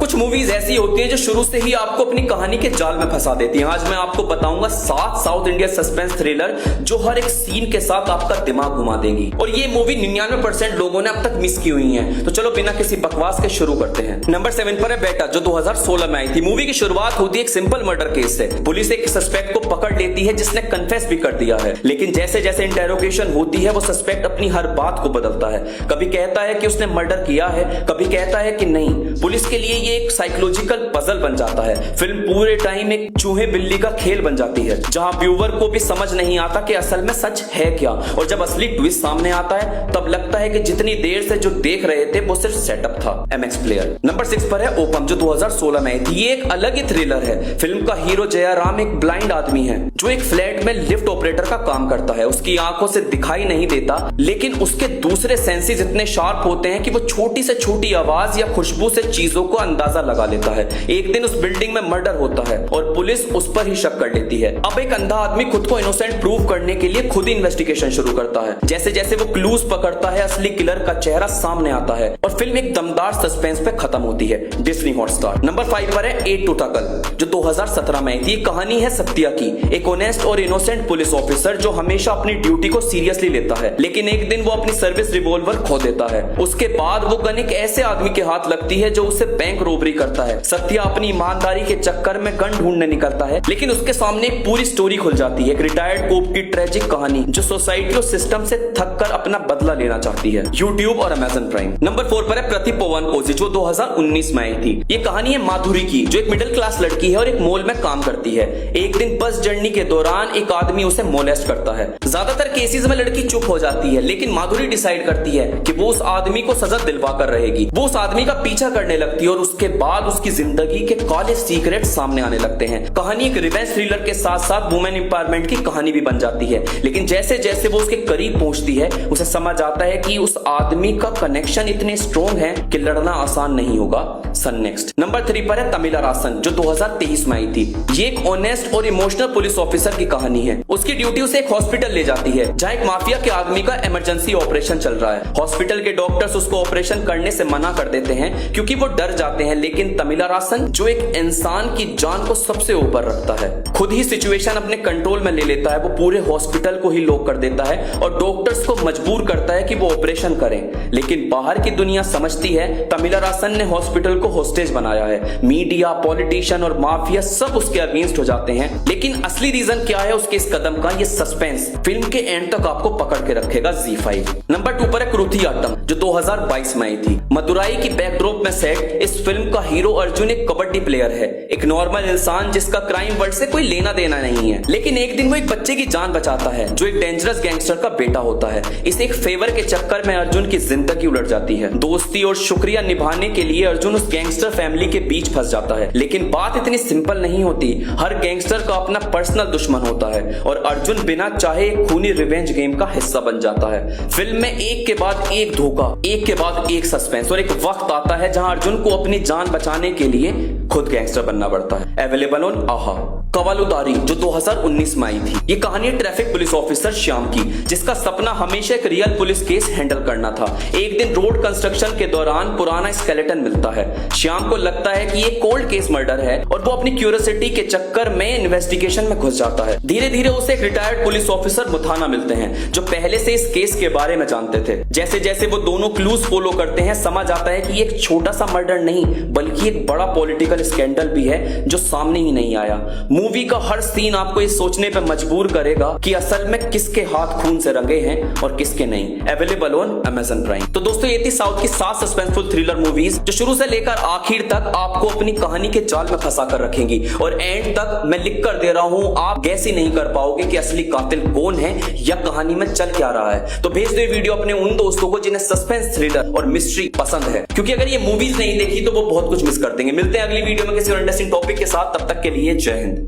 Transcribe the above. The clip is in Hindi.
कुछ मूवीज ऐसी होती हैं जो शुरू से ही आपको अपनी कहानी के जाल में फंसा देती हैं। आज मैं आपको बताऊंगा 7 साउथ इंडिया सस्पेंस थ्रिलर जो हर एक सीन के साथ आपका दिमाग घुमा देंगी। और ये मूवी 99% लोगों ने अब तक मिस की हुई है। तो चलो बिना किसी बकवास के शुरू करते हैं। नंबर 7 पर है बेटा, जो 2016 में आई थी। मूवी की शुरुआत होती है एक सिंपल मर्डर केस से। पुलिस एक सस्पेक्ट को पकड़ लेती है जिसने कन्फेस भी कर दिया है, लेकिन जैसे जैसे इंटेरोगेशन होती है वो सस्पेक्ट अपनी हर बात को बदलता है। कभी कहता है कि उसने मर्डर किया है, कभी कहता है कि नहीं। पुलिस के लिए ये एक साइकोलॉजिकल पजल बन जाता है। फिल्म पूरे टाइम एक चूहे बिल्ली का खेल बन जाती है, जहां व्यूअर को भी समझ नहीं आता कि असल में सच है क्या। और जब असली ट्विस्ट सामने आता है तब लगता है कि जितनी देर से जो देख रहे थे वो सिर्फ सेटअप था। MX player. नंबर 6 पर है ओपम, जो 2016 में आई थी। ये एक अलग ही थ्रिलर है। फिल्म का हीरो जयराम एक ब्लाइंड आदमी है जो एक फ्लैट में लिफ्ट ऑपरेटर का काम करता है। उसकी आंखों से दिखाई नहीं देता, लेकिन उसके दूसरे सेंसेस इतने शार्प होते हैं कि वो छोटी से छोटी आवाज या खुशबू से चीजों को अंदाजा लगा लेता है। एक दिन उस बिल्डिंग में मर्डर होता है और पुलिस उस पर ही शक कर लेती है। अब एक अंधा आदमी खुद को इनोसेंट प्रूव करने के लिए खुद ही इन्वेस्टिगेशन शुरू करता है। जैसे जैसे वो क्लूज पकड़ता है असली किलर का चेहरा सामने आता है और फिल्म एक दमदार सस्पेंस पे खत्म होती है। Disney Hotstar. नंबर 5 पर है 8 टूटाकल, जो 2017 में आई थी। कहानी है सत्या की, एक ऑनेस्ट और इनोसेंट पुलिस ऑफिसर जो हमेशा अपनी ड्यूटी को सीरियसली लेता है, लेकिन एक दिन वो अपनी सर्विस रिवॉल्वर खो देता है। उसके बाद वो गन एक ऐसे आदमी के हाथ लगती है जो उसे बैंक रोबरी करता है। सत्या अपनी ईमानदारी के चक्कर में गन ढूंढने निकलता है, लेकिन उसके सामने एक पूरी स्टोरी खुल जाती है। एक रिटायर्ड कोप की ट्रेजिक कहानी जो सोसाइटी और सिस्टम से थककर अपना बदला लेना चाहती है। यूट्यूब और अमेजन प्राइम। नंबर 4 पर है प्रतिपवन कोजी, जो 2019 में आई थी। ये कहानी है माधुरी की, जो एक मिडिल क्लास लड़की है और एक मॉल में काम करती है। एक दिन बस जर्नी के दौरान एक आदमी उसे मोलेस्ट करता है। ज्यादातर केसेस में लड़की चुप हो जाती है, लेकिन माधुरी डिसाइड करती है कि वो उस आदमी को सजा दिलवा कर रहेगी। वो उस आदमी का पीछा करने लगती है और उसके बाद उसकी जिंदगी के काले सीक्रेट सामने आने लगते हैं। कहानी एक रिवेंज थ्रिलर के साथ साथ वुमेन एम्पावरमेंट की कहानी भी बन जाती है, लेकिन जैसे जैसे वो उसके करीब पहुंचती है उसे समझ आता है कि उस आदमी का कनेक्शन इतने स्ट्रॉन्ग है कि लड़ना आसान नहीं होगा। सन नेक्स्ट। नंबर 3 पर है तमिलरासन, जो 2023 में आई थी। ये एक ऑनेस्ट और इमोशनल पुलिस ऑफिसर की कहानी है। उसकी ड्यूटी उसे एक हॉस्पिटल ले जाती है जहां एक माफिया के आदमी का इमरजेंसी ऑपरेशन चल रहा है। हॉस्पिटल के डॉक्टर्स उसको ऑपरेशन करने से मना कर देते हैं क्योंकि वो डर जाते हैं, लेकिन तमिलरासन जो एक इंसान की जान को सबसे ऊपर रखता है, खुद ही सिचुएशन अपने कंट्रोल में ले लेता है। वो पूरे हॉस्पिटल को ही लॉक कर देता है और डॉक्टर्स को मजबूर करता है कि वो ऑपरेशन करें। लेकिन बाहर की दुनिया समझती है तमिलरासन ने हॉस्पिटल को होस्टेज बनाया है। मीडिया, पॉलिटिशियन और माफिया सब उसके अगेंस्ट हो जाते हैं, लेकिन असली रीजन क्या है उसके इस कदम का, ये सस्पेंस फिल्म के एंड तक आपको पकड़ के रखेगा ZEE5। नंबर 2 पर है कुरुथियाट्टम, जो 2022 में आई थी। मदुराई की बैकड्रॉप में सेट इस फिल्म का हीरो अर्जुन एक कबड्डी प्लेयर है, एक नॉर्मल इंसान जिसका क्राइम वर्ल्ड से कोई लेना देना नहीं है। लेकिन एक दिन वो एक बच्चे की जान बचाता है जो एक डेंजरस गैंगस्टर का बेटा होता है। इस एक फेवर के चक्कर में अर्जुन की जिंदगी उलट जाती है। दोस्ती और शुक्रिया निभाने के लिए अर्जुन उस गैंगस्टर फैमिली के बीच फंस जाता है, लेकिन बात इतनी सिंपल नहीं होती। हर गैंगस्टर का अपना पर्सनल दुश्मन होता है और अर्जुन बिना चाहे एक खूनी रिवेंज गेम का हिस्सा बन जाता है। फिल्म में एक के बाद एक धोखा, एक के बाद एक सस्पेंस और एक वक्त आता है जहां अर्जुन को अपनी जान बचाने के लिए खुद गैंगस्टर बनना पड़ता है। अवेलेबल ऑन आहा। कवालुदारी, जो 2019 में आई थी। ये कहानी ट्रैफिक पुलिस ऑफिसर श्याम की, जिसका सपना हमेशा एक रियल पुलिस केस हैंडल करना था। एक दिन रोड कंस्ट्रक्शन के दौरान पुराना स्केलेटन मिलता है। श्याम को लगता है कि ये कोल्ड केस मर्डर है और वो अपनी क्यूरियोसिटी के चक्कर में इन्वेस्टिगेशन में घुस जाता है। धीरे धीरे उसे एक रिटायर्ड पुलिस ऑफिसर मुथाना मिलते हैं जो पहले से इस केस के बारे में जानते थे। जैसे जैसे वो दोनों क्लूज फॉलो करते हैं समझ आता है कि ये एक छोटा सा मर्डर नहीं बल्कि एक बड़ा पॉलिटिकल स्कैंडल भी है जो सामने ही नहीं आया। मूवी का हर सीन आपको ये सोचने पर मजबूर करेगा कि असल में किसके हाथ खून से रंगे हैं और किसके नहीं। Available on Amazon prime. तो दोस्तों ये थी साउथ की 7 सस्पेंसफुल थ्रिलर मूवीज जो शुरू से लेकर आखिर तक आपको अपनी कहानी के जाल में फंसा कर रखेंगी और एंड तक मैं लिख कर दे रहा हूं आप गैस ही नहीं कर पाओगे कि असली कातिल कौन है या कहानी में चल क्या रहा है। तो भेज दो ये वीडियो अपने उन दोस्तों को जिन्हें सस्पेंस, थ्रिलर और मिस्ट्री पसंद है, क्योंकि अगर ये मूवीज नहीं देखी तो वो बहुत कुछ मिस कर देंगे। मिलते हैं अगली वीडियो में किसी और इंटरेस्टिंग टॉपिक के साथ, तब तक के लिए जय हिंद।